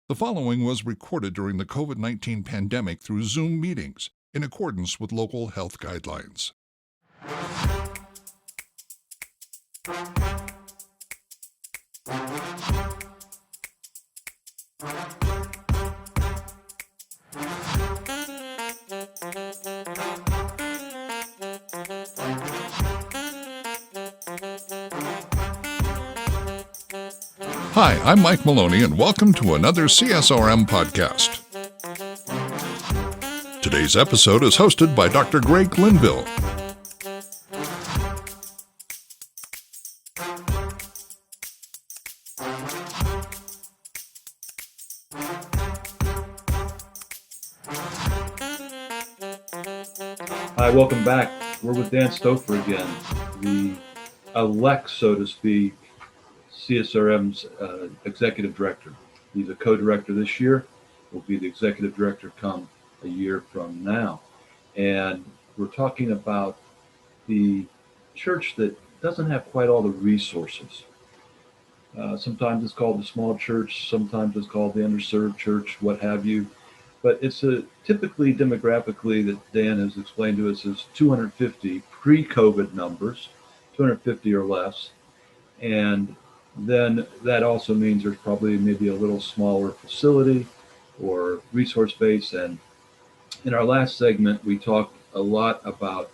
The following was recorded during the COVID-19 pandemic through Zoom meetings in accordance with local health guidelines. Hi, I'm Mike Maloney, and welcome to another CSRM podcast. Today's episode is hosted by Dr. Greg Linville. Hi, welcome back. We're with Dan Stoffer again, the elect, so to speak, CSRM's executive director. He's a co-director this year, will be the executive director come a year from now. And we're talking about the church that doesn't have quite all the resources. Sometimes it's called the small church, sometimes it's called the underserved church, what have you. But it's typically demographically that Dan has explained to us is 250 pre-COVID numbers, 250 or less. And then that also means there's probably maybe a little smaller facility or resource base. And in our last segment, we talked a lot about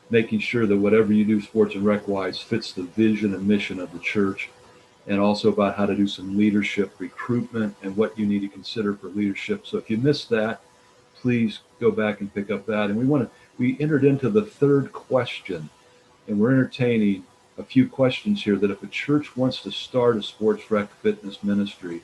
making sure that whatever you do sports and rec-wise fits the vision and mission of the church, and also about how to do some leadership recruitment and what you need to consider for leadership. So if you missed that, please go back and pick up that. And we entered into the third question, and we're entertaining a few questions here that if a church wants to start a sports rec fitness ministry,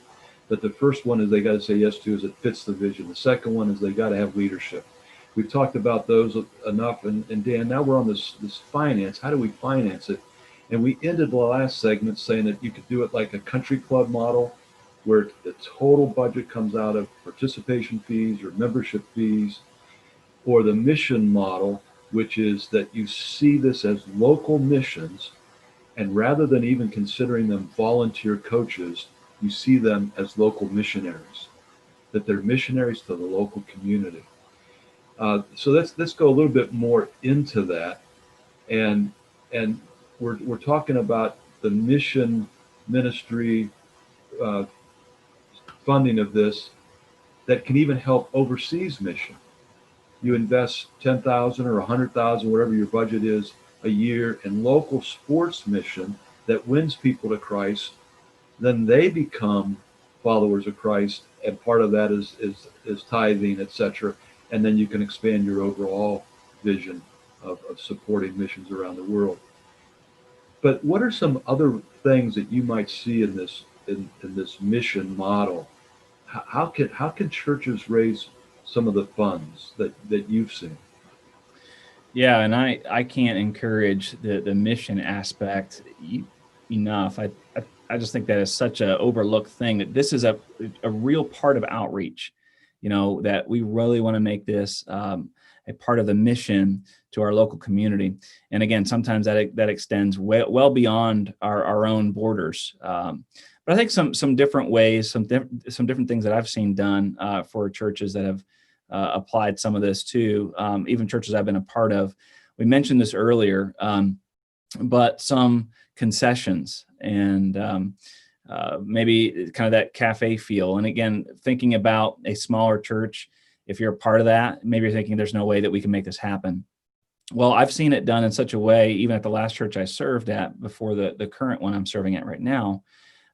that the first one is they got to say yes to is it fits the vision. The second one is they got to have leadership. We've talked about those enough, and Dan, now we're on this finance. How do we finance it? And we ended the last segment saying that you could do it like a country club model, where the total budget comes out of participation fees or membership fees, or the mission model, which is that you see this as local missions, and rather than even considering them volunteer coaches, you see them as local missionaries, that they're missionaries to the local community. So let's go a little bit more into that, and we're talking about the mission ministry funding of this that can even help overseas mission. You invest $10,000 or $100,000, whatever your budget is, a year in local sports mission that wins people to Christ. Then they become followers of Christ, and part of that is tithing, etc. And then you can expand your overall vision of supporting missions around the world. But what are some other things that you might see in this mission model? How can churches raise some of the funds that you've seen? Yeah, and I can't encourage the mission aspect enough. I just think that is such an overlooked thing, that this is a real part of outreach, that we really want to make this a part of the mission to our local community. And again, sometimes that extends well beyond our own borders. But I think some different ways, some different things that I've seen done for churches that have applied some of this too, even churches I've been a part of. We mentioned this earlier, but some concessions and maybe kind of that cafe feel. And again, thinking about a smaller church, if you're a part of that, maybe you're thinking there's no way that we can make this happen. Well, I've seen it done in such a way, even at the last church I served at before the current one I'm serving at right now.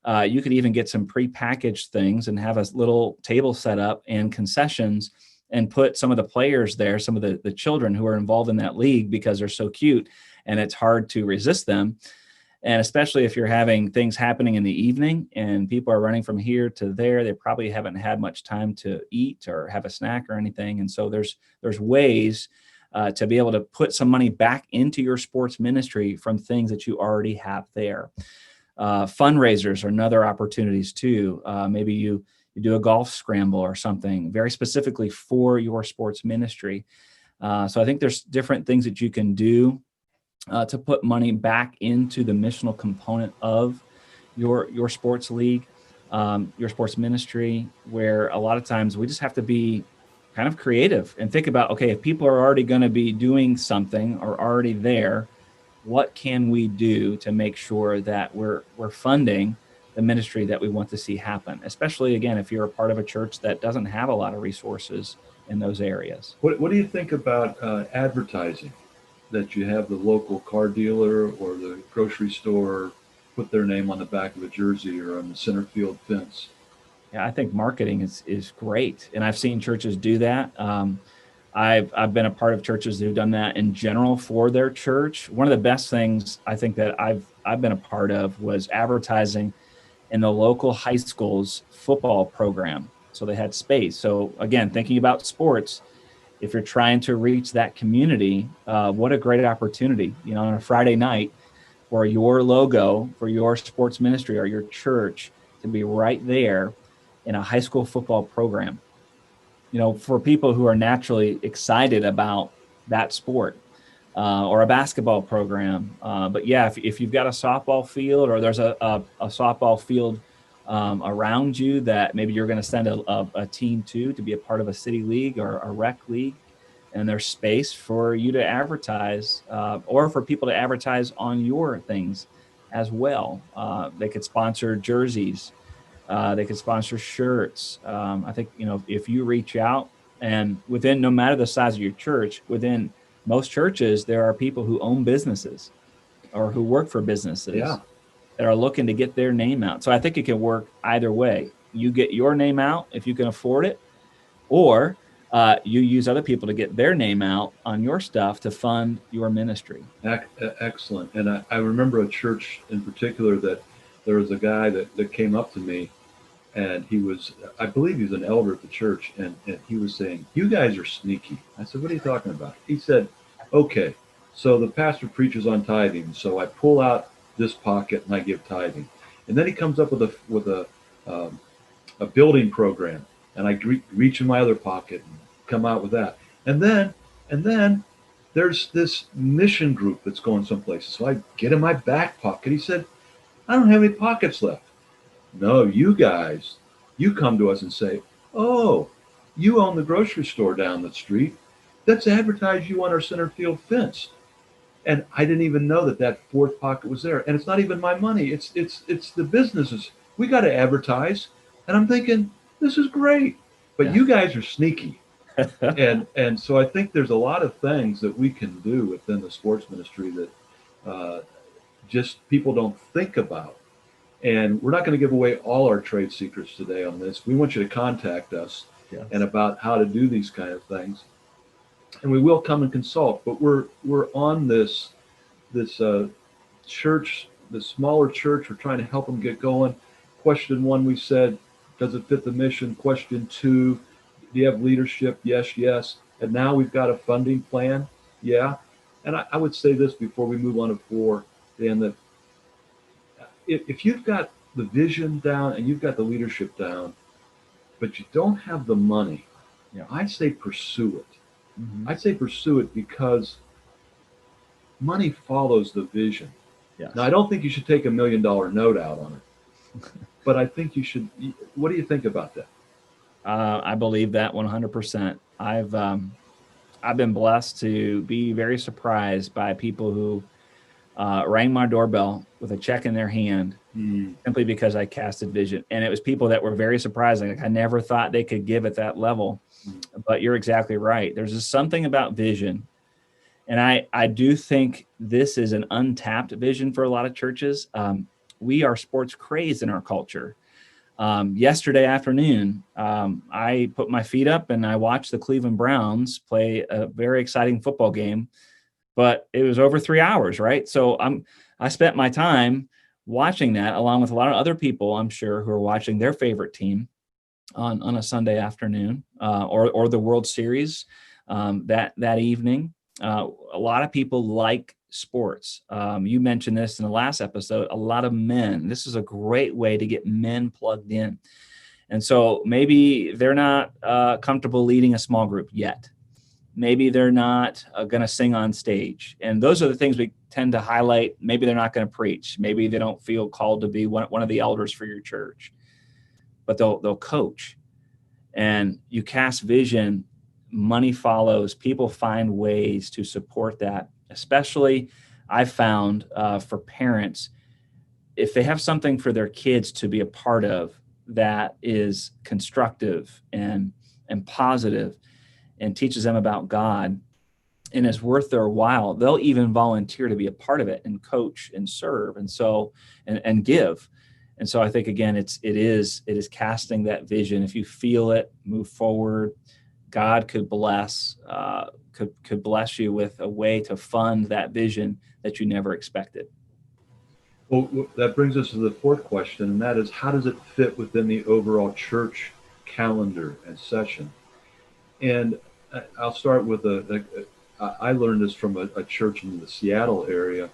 You could even get some prepackaged things and have a little table set up and concessions, and put some of the players there, some of the children who are involved in that league, because they're so cute and it's hard to resist them. And especially if you're having things happening in the evening and people are running from here to there, they probably haven't had much time to eat or have a snack or anything. And so there's ways to be able to put some money back into your sports ministry from things that you already have there. Fundraisers are another opportunities too. Maybe you do a golf scramble or something very specifically for your sports ministry. So I think there's different things that you can do to put money back into the missional component of your sports league. your sports ministry, where a lot of times we just have to be kind of creative and think about, okay, if people are already going to be doing something or already there, what can we do to make sure that we're funding the ministry that we want to see happen, especially again if you're a part of a church that doesn't have a lot of resources in those areas. What do you think about advertising? That you have the local car dealer or the grocery store put their name on the back of a jersey or on the center field fence. Yeah, I think marketing is great, and I've seen churches do that. I've been a part of churches who've done that in general for their church. One of the best things I think that I've been a part of was advertising in the local high school's football program. So they had space. So again, thinking about sports, if you're trying to reach that community, what a great opportunity, on a Friday night for your logo, for your sports ministry or your church to be right there in a high school football program, for people who are naturally excited about that sport, or a basketball program. But yeah, if you've got a softball field or there's a softball field around you that maybe you're going to send a team to be a part of a city league or a rec league, and there's space for you to advertise, or for people to advertise on your things as well. They could sponsor jerseys. They could sponsor shirts. I think, if you reach out, and within, no matter the size of your church, within most churches, there are people who own businesses or who work for businesses Yeah. that are looking to get their name out. So I think it can work either way. You get your name out if you can afford it, or you use other people to get their name out on your stuff to fund your ministry. Excellent. And I remember a church in particular that there was a guy that came up to me, and I believe he was an elder at the church, and he was saying, "You guys are sneaky." I said, "What are you talking about?" He said, "Okay, so the pastor preaches on tithing, so I pull out this pocket and I give tithing." And then he comes up with a building program, and I reach in my other pocket and come out with that. And then there's this mission group that's going someplace. So I get in my back pocket. He said, "I don't have any pockets left." No, you guys, you come to us and say, "Oh, you own the grocery store down the street. Let's advertise you on our center field fence." And I didn't even know that fourth pocket was there. And it's not even my money. It's the businesses. We got to advertise. And I'm thinking, this is great. But Yeah. you guys are sneaky. And so I think there's a lot of things that we can do within the sports ministry that just people don't think about. And we're not going to give away all our trade secrets today on this. We want you to contact us Yes. and about how to do these kind of things. And we will come and consult, but we're on this church, the smaller church. We're trying to help them get going. Question 1, we said, does it fit the mission? Question 2, do you have leadership? Yes. And now we've got a funding plan. Yeah. And I would say this before we move on to 4, Dan, that if you've got the vision down and you've got the leadership down, but you don't have the money, Yeah. I'd say pursue it. Mhm. I'd say pursue it because money follows the vision. Yes. Now, I don't think you should take $1 million note out on it, but I think you should. What do you think about that? I believe that 100%. I've been blessed to be very surprised by people who rang my doorbell with a check in their hand simply because I casted vision. And it was people that were very surprising. Like, I never thought they could give at that level. But you're exactly right. There's just something about vision. And I do think this is an untapped vision for a lot of churches. We are sports crazed in our culture. Yesterday afternoon, I put my feet up and I watched the Cleveland Browns play a very exciting football game, but it was over 3 hours, right? So I spent my time watching that along with a lot of other people, I'm sure, who are watching their favorite team on a Sunday afternoon, or the World Series that evening. A lot of people like sports. You mentioned this in the last episode. A lot of men. This is a great way to get men plugged in. And so maybe they're not comfortable leading a small group yet. Maybe they're not going to sing on stage. And those are the things we tend to highlight. Maybe they're not going to preach. Maybe they don't feel called to be one of the elders for your church. but they'll coach. And you cast vision, money follows. People find ways to support that. Especially, I found for parents, if they have something for their kids to be a part of that is constructive and positive and teaches them about God and is worth their while, they'll even volunteer to be a part of it and coach and serve and give. And so I think again, it is casting that vision. If you feel it, move forward. God could bless you with a way to fund that vision that you never expected. Well, that brings us to the fourth question, and that is, how does it fit within the overall church calendar and session? And I'll start with I learned this from a church in the Seattle area,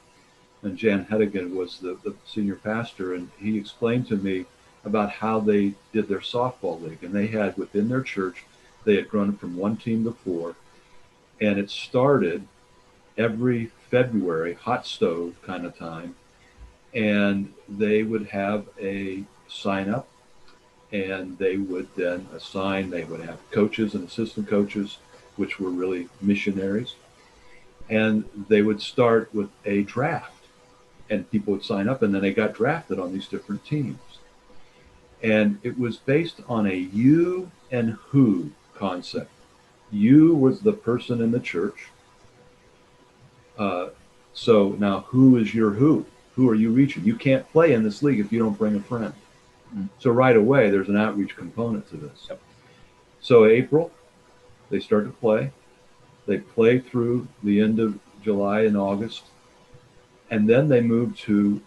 and Jan Hedigan was the senior pastor, and he explained to me about how they did their softball league. And they had within their church, they had grown from one team to four, and it started every February, hot stove kind of time, and they would have a sign up, and they would then assign, they would have coaches and assistant coaches, which were really missionaries, and they would start with a draft, and people would sign up, and then they got drafted on these different teams. And it was based on a you and who concept. You was the person in the church. So now who is your who? Who are you reaching? You can't play in this league if you don't bring a friend. So right away, there's an outreach component to this. Yep. So April, they start to play. They play through the end of July and August. And then they move to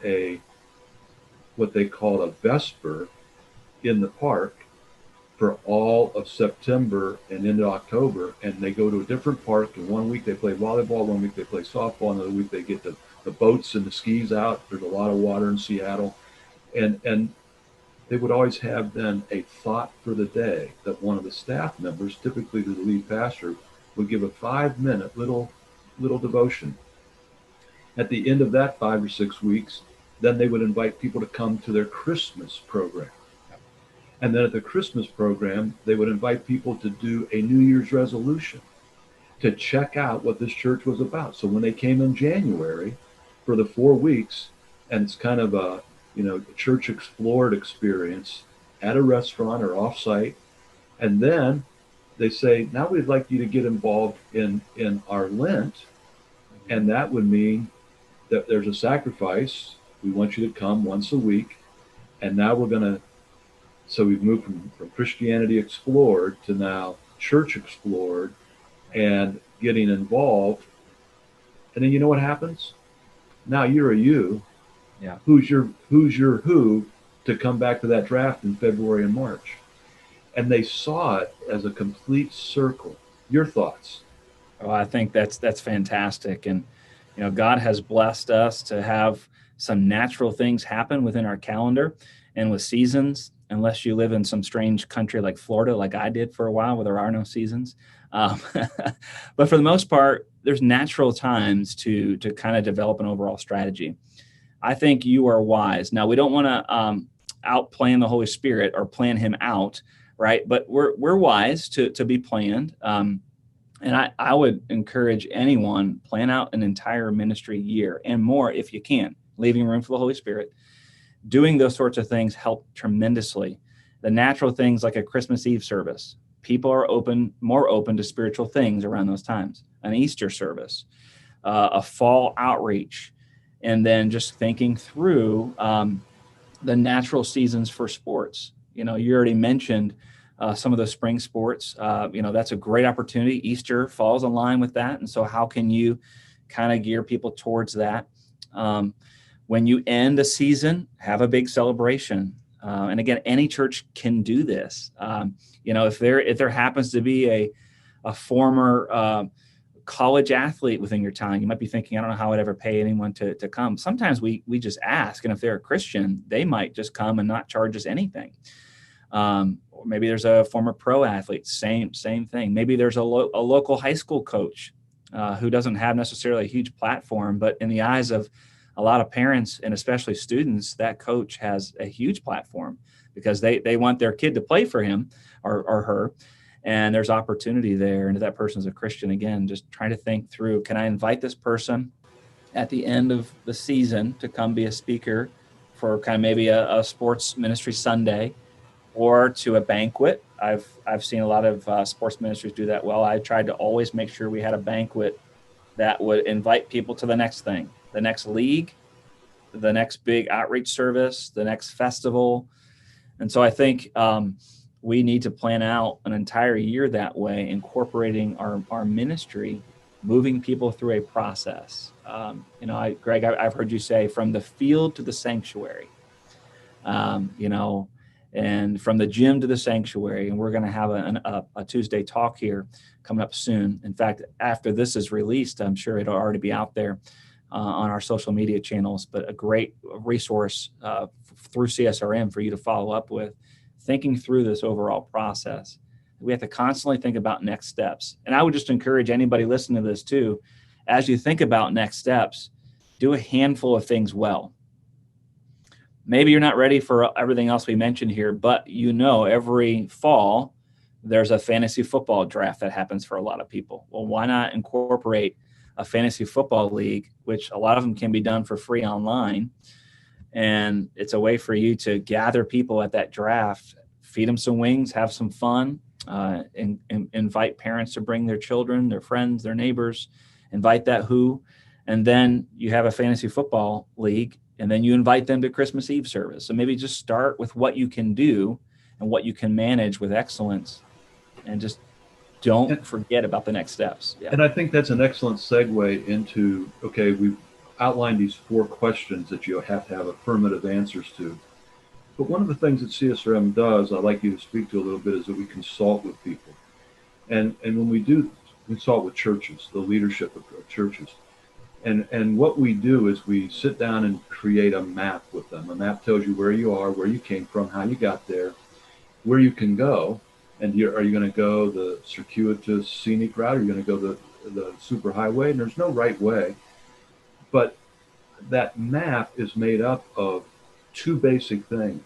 what they call a Vesper in the park for all of September and into October. And they go to a different park. And 1 week they play volleyball, 1 week they play softball, another week they get the boats and the skis out. There's a lot of water in Seattle. And they would always have then a thought for the day that one of the staff members, typically the lead pastor, would give a 5-minute little devotion. At the end of that 5 or 6 weeks, then they would invite people to come to their Christmas program. And then at the Christmas program, they would invite people to do a New Year's resolution to check out what this church was about. So when they came in January for the 4 weeks, and it's kind of a church explored experience at a restaurant or off-site, and then they say, now we'd like you to get involved in our Lent, and that would mean that there's a sacrifice. We want you to come once a week, and now so we've moved from Christianity explored to now church explored and getting involved. And then you know what happens? Now you're a you. Yeah. Who's your who to come back to that draft in February and March? And they saw it as a complete circle. Your thoughts? Oh, I think that's fantastic. And, God has blessed us to have some natural things happen within our calendar and with seasons, unless you live in some strange country like Florida, like I did for a while, where there are no seasons. But for the most part, there's natural times to kind of develop an overall strategy. I think you are wise. Now, we don't want to outplan the Holy Spirit or plan him out, right? But we're wise to be planned. And I would encourage anyone, plan out an entire ministry year and more if you can, leaving room for the Holy Spirit. Doing those sorts of things help tremendously. The natural things like a Christmas Eve service, people are more open to spiritual things around those times. An Easter service, a fall outreach, and then just thinking through the natural seasons for sports. You already mentioned some of the spring sports. That's a great opportunity. Easter falls in line with that. And so how can you kind of gear people towards that? When you end a season, have a big celebration. And again, any church can do this. If there happens to be a former college athlete within your town, you might be thinking, I don't know how I'd ever pay anyone to come. Sometimes we just ask, and if they're a Christian, they might just come and not charge us anything. Or maybe there's a former pro athlete, same thing. Maybe there's a local high school coach who doesn't have necessarily a huge platform, but in the eyes of a lot of parents and especially students, that coach has a huge platform because they want their kid to play for him or her. And there's opportunity there. And if that person's a Christian, again, just trying to think through, can I invite this person at the end of the season to come be a speaker for kind of maybe a sports ministry Sunday, or to a banquet? I've seen a lot of sports ministries do that well. I tried to always make sure we had a banquet that would invite people to the next thing, the next league, the next big outreach service, the next festival. And so I think we need to plan out an entire year that way, incorporating our ministry, moving people through a process. Greg, I've heard you say from the field to the sanctuary, and from the gym to the sanctuary. And we're going to have a Tuesday talk here coming up soon. In fact, after this is released, I'm sure it'll already be out there on our social media channels, but a great resource through CSRM for you to follow up with, thinking through this overall process. We have to constantly think about next steps. And I would just encourage anybody listening to this too, as you think about next steps, do a handful of things well. Maybe you're not ready for everything else we mentioned here, but every fall, there's a fantasy football draft that happens for a lot of people. Well, why not incorporate a fantasy football league, which a lot of them can be done for free online. And it's a way for you to gather people at that draft, feed them some wings, have some fun, and invite parents to bring their children, their friends, their neighbors, invite that who, and then you have a fantasy football league, and then you invite them to Christmas Eve service. So maybe just start with what you can do and what you can manage with excellence, and just don't forget about the next steps. Yeah. And I think that's an excellent segue into, okay, we've outlined these 4 questions that you have to have affirmative answers to. But one of the things that CSRM does, I'd like you to speak to a little bit, is that we consult with people. And when we do consult with churches, the leadership of churches, and what we do is we sit down and create a map with them. A map tells you where you are, where you came from, how you got there, where you can go. And are you going to go the circuitous scenic route? Or are you going to go the super highway? And there's no right way. But that map is made up of 2 basic things: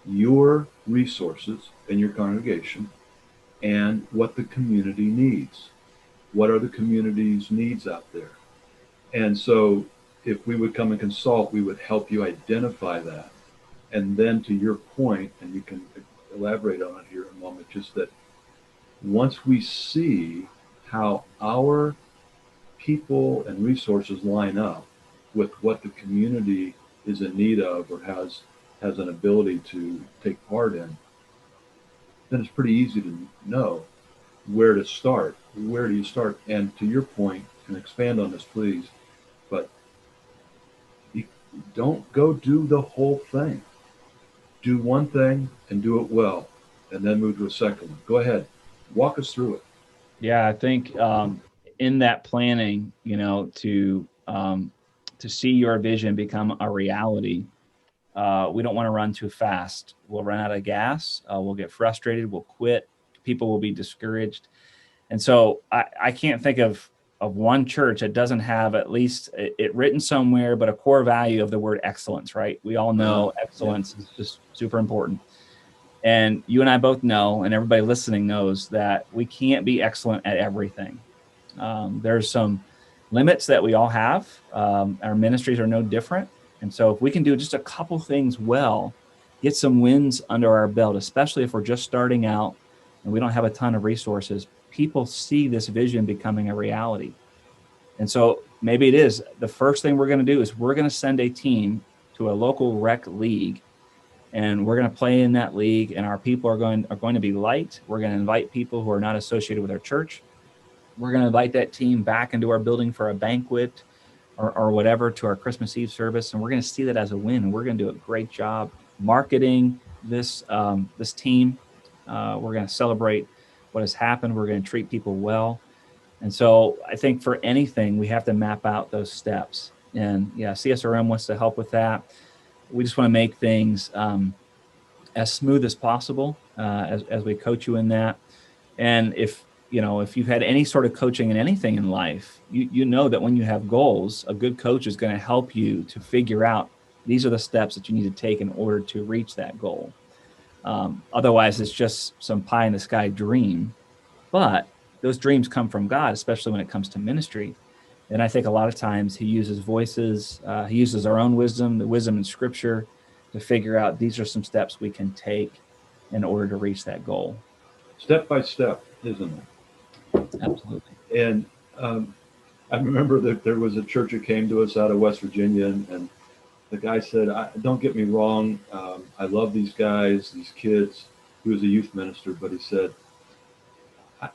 your resources in your congregation and what the community needs. What are the community's needs out there? And so if we would come and consult, we would help you identify that. And then to your point, and you can elaborate on it here in a moment, just that once we see how our people and resources line up with what the community is in need of or has an ability to take part in, then it's pretty easy to know where to start. Where do you start? And to your point, and expand on this, please, but you don't go do the whole thing. Do one thing and do it well, and then move to a second one. Go ahead. Walk us through it. Yeah, I think in that planning, to see your vision become a reality, we don't want to run too fast. We'll run out of gas. We'll get frustrated. We'll quit. People will be discouraged. And so I can't think of one church that doesn't have at least it written somewhere, but a core value of the word excellence, right? We all know excellence is just super important. And you and I both know, and everybody listening knows, that we can't be excellent at everything. There's some limits that we all have. Our ministries are no different. And so if we can do just a couple things well, get some wins under our belt, especially if we're just starting out and we don't have a ton of resources, people see this vision becoming a reality. And so maybe it is the first thing we're going to do is we're going to send a team to a local rec league, and we're going to play in that league, and our people are going to be light. We're going to invite people who are not associated with our church. We're going to invite that team back into our building for a banquet or whatever, to our Christmas Eve service. And we're going to see that as a win. And we're going to do a great job marketing this team. We're going to celebrate what has happened. We're going to treat people well. And so I think for anything, we have to map out those steps. And yeah, CSRM wants to help with that. We just want to make things as smooth as possible as we coach you in that. And if you've had any sort of coaching in anything in life, you know that when you have goals, a good coach is going to help you to figure out these are the steps that you need to take in order to reach that goal. Otherwise, it's just some pie in the sky dream. But those dreams come from God, especially when it comes to ministry. And I think a lot of times he uses voices, he uses our own wisdom, the wisdom in scripture, to figure out these are some steps we can take in order to reach that goal. Step by step, isn't Absolutely. it? And I remember that there was a church that came to us out of West Virginia, and the guy said, don't get me wrong, I love these guys, these kids. He was a youth minister, but he said,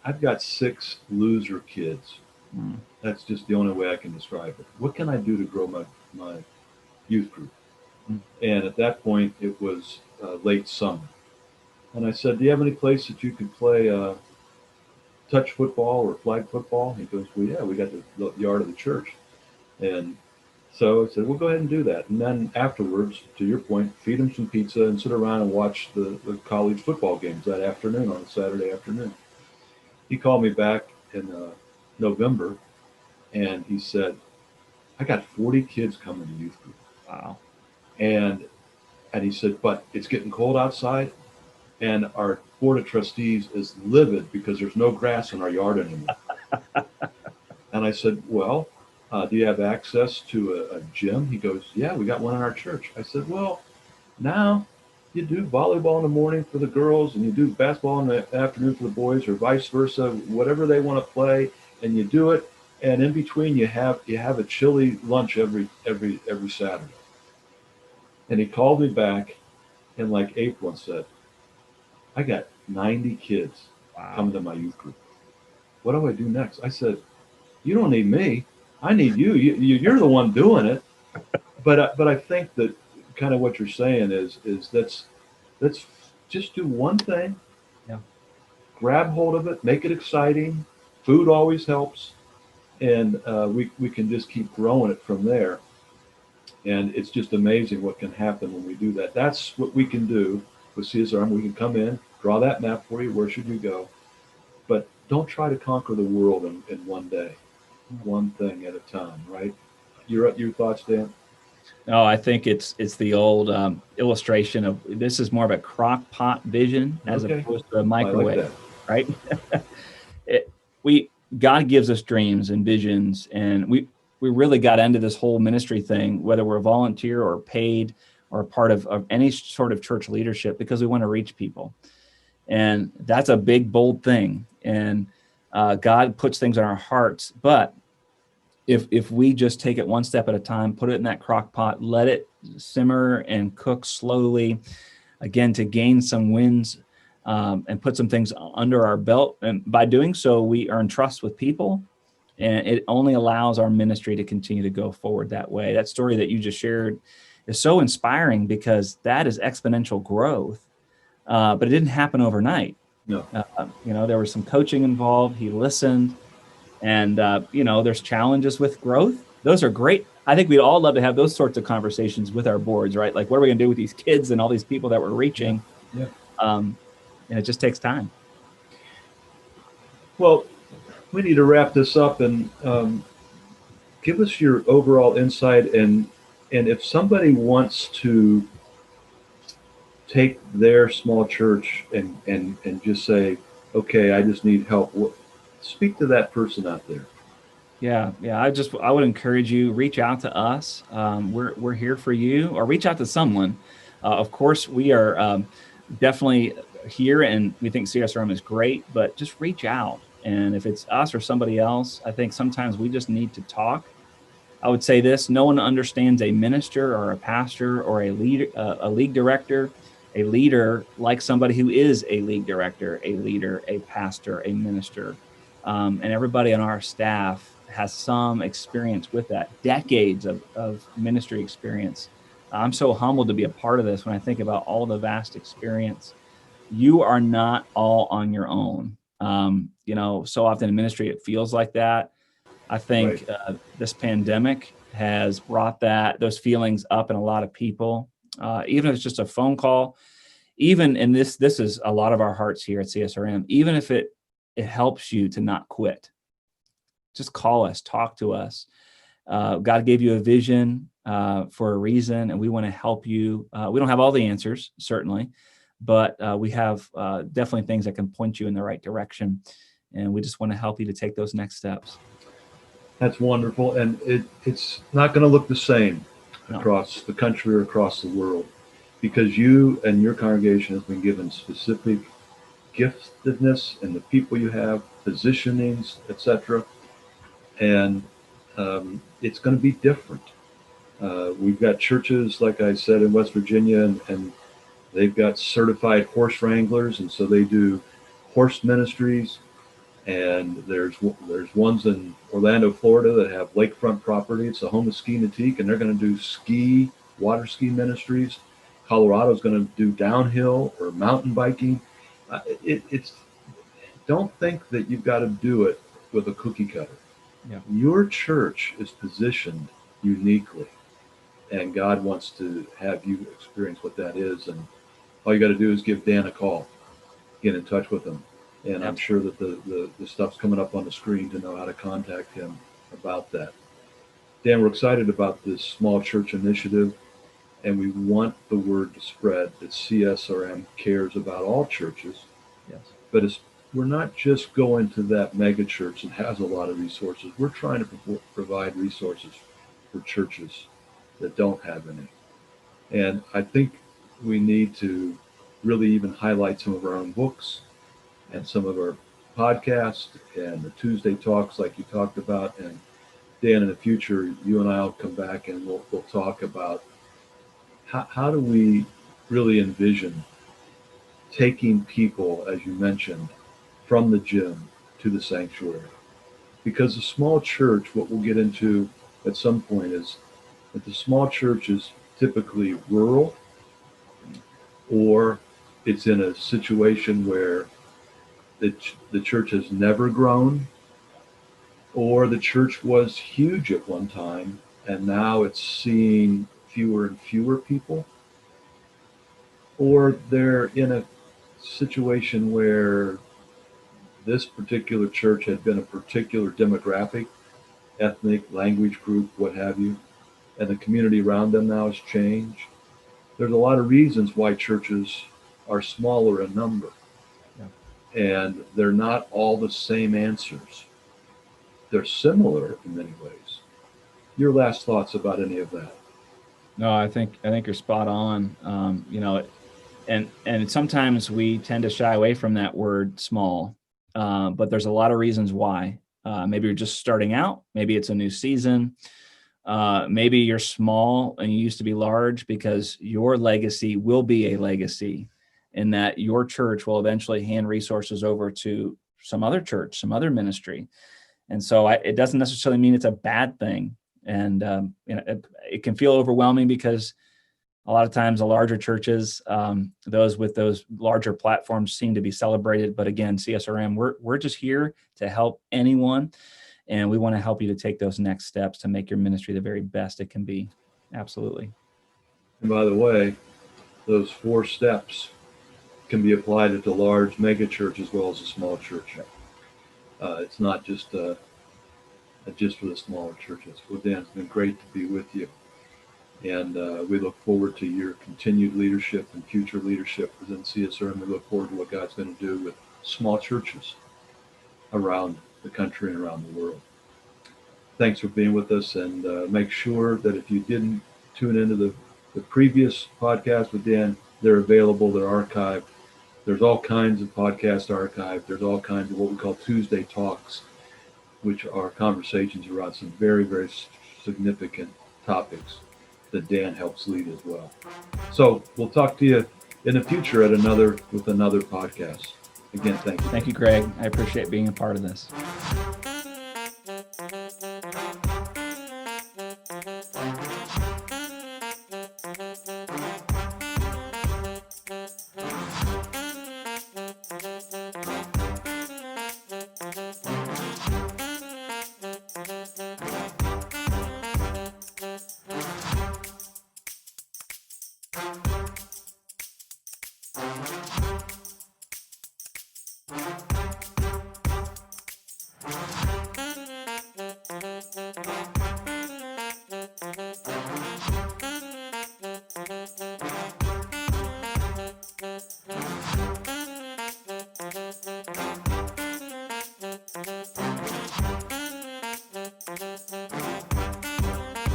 I've got 6 loser kids. Mm. That's just the only way I can describe it. What can I do to grow my youth group? Mm. And at that point, it was late summer. And I said, do you have any place that you could play touch football or flag football? He goes, well, yeah, we got the yard of the church. And so I said, well, go ahead and do that. And then afterwards, to your point, feed them some pizza and sit around and watch the college football games that afternoon on a Saturday afternoon. He called me back in November, and he said, I got 40 kids coming to youth group. Wow. And he said, but it's getting cold outside, and our board of trustees is livid because there's no grass in our yard anymore. And I said, well, do you have access to a gym? He goes, yeah, we got one in our church. I said, well, now you do volleyball in the morning for the girls and you do basketball in the afternoon for the boys, or vice versa, whatever they want to play, and you do it. And in between, you have a chili lunch every Saturday. And he called me back in like April and said, I got 90 kids coming to my youth group. What do I do next? I said, you don't need me. I need you. You're the one doing it. But I think that kind of what you're saying is let's just do one thing. Yeah. Grab hold of it. Make it exciting. Food always helps, and we can just keep growing it from there. And it's just amazing what can happen when we do that. That's what we can do with CSRM. We can come in, draw that map for you. Where should you go? But don't try to conquer the world in one day, one thing at a time, right? Your thoughts, Dan? No, I think it's the old illustration of this is more of a crock pot vision as Okay. opposed to a I microwave, like right? God gives us dreams and visions, and we really got into this whole ministry thing, whether we're a volunteer or paid or a part of any sort of church leadership, because we want to reach people. And that's a big, bold thing. And God puts things in our hearts. But if we just take it one step at a time, put it in that crock pot, let it simmer and cook slowly, again, to gain some wins and put some things under our belt. And by doing so, we earn trust with people. And it only allows our ministry to continue to go forward that way. That story that you just shared is so inspiring because that is exponential growth. But it didn't happen overnight. No. There was some coaching involved. He listened, and there's challenges with growth. Those are great. I think we'd all love to have those sorts of conversations with our boards, right? Like, what are we going to do with these kids and all these people that we're reaching? Yeah. And it just takes time. Well, we need to wrap this up and give us your overall insight. And if somebody wants to take their small church and just say, okay, I just need help, speak to that person out there. Yeah. I would encourage you, reach out to us. We're here for you, or reach out to someone. Of course, we are definitely here, and we think CSRM is great, but just reach out. And if it's us or somebody else, I think sometimes we just need to talk. I would say this: no one understands a minister or a pastor or a leader, a league director, a leader like somebody who is a league director, a leader, a pastor, a minister. And everybody on our staff has some experience with that, decades of ministry experience. I'm so humbled to be a part of this when I think about all the vast experience. You are not all on your own. So often in ministry, it feels like that. I think this pandemic has brought those feelings up in a lot of people, even if it's just a phone call. Even in this is a lot of our hearts here at CSRM. Even if it helps you to not quit, just call us, talk to us. God gave you a vision for a reason, and we want to help you. We don't have all the answers, certainly, but we have definitely things that can point you in the right direction. And we just want to help you to take those next steps. That's wonderful. And it's not going to look the same No. across the country or across the world, because you and your congregation has been given specific giftedness in the people you have, positionings, etc. And it's going to be different. We've got churches, like I said, in West Virginia, and they've got certified horse wranglers, and so they do horse ministries. And there's ones in Orlando, Florida, that have lakefront property. It's the home of Ski Nautique, and they're going to do water ski ministries. Colorado's going to do downhill or mountain biking. It's don't think that you've got to do it with a cookie cutter. Yeah. Your church is positioned uniquely, and God wants to have you experience what that is. And all you got to do is give Dan a call, get in touch with him. And I'm sure that the stuff's coming up on the screen to know how to contact him about that. Dan, we're excited about this small church initiative, and we want the word to spread that CSRM cares about all churches. Yes. But we're not just going to that mega church that has a lot of resources. We're trying to provide resources for churches that don't have any. And I think we need to really even highlight some of our own books and some of our podcasts and the Tuesday talks like you talked about. And Dan, in the future, you and I will come back and we'll talk about how do we really envision taking people, as you mentioned, from the gym to the sanctuary. Because the small church, what we'll get into at some point, is that the small church is typically rural, or it's in a situation where the church has never grown, or the church was huge at one time and now it's seeing fewer and fewer people, or they're in a situation where this particular church had been a particular demographic, ethnic, language group, what have you, and the community around them now has changed. There's a lot of reasons why churches are smaller in number. And they're not all the same answers. They're similar in many ways. Your last thoughts about any of that? No, I think you're spot on. And sometimes we tend to shy away from that word small, but there's a lot of reasons why. Maybe you're just starting out. Maybe it's a new season. Maybe you're small and you used to be large because your legacy will be a legacy, in that your church will eventually hand resources over to some other church, some other ministry. And so it doesn't necessarily mean it's a bad thing. And it can feel overwhelming because a lot of times the larger churches, those with those larger platforms, seem to be celebrated. But again, CSRM, we're just here to help anyone. And we want to help you to take those next steps to make your ministry the very best it can be. Absolutely. And by the way, those 4 steps can be applied at the large mega church as well as the small church. It's not just for the smaller churches. Well, Dan, it's been great to be with you. And we look forward to your continued leadership and future leadership within CSRM. We look forward to what God's going to do with small churches around the country and around the world. Thanks for being with us, and make sure that if you didn't tune into the previous podcast with Dan, they're available, they're archived. There's all kinds of podcast archived. There's all kinds of what we call Tuesday talks, which are conversations around some very, very significant topics that Dan helps lead as well. So we'll talk to you in the future with another podcast. Again, thank you. Thank you, Greg. I appreciate being a part of this.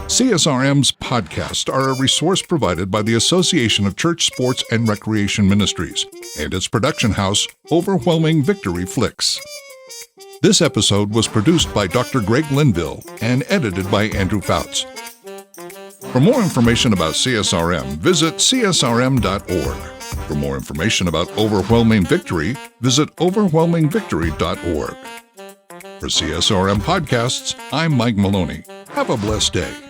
CSRM's podcasts are a resource provided by the Association of Church Sports and Recreation Ministries and its production house, Overwhelming Victory Flicks. This episode was produced by Dr. Greg Linville and edited by Andrew Fouts. For more information about CSRM, visit csrm.org. For more information about Overwhelming Victory, visit overwhelmingvictory.org. For CSRM Podcasts, I'm Mike Maloney. Have a blessed day.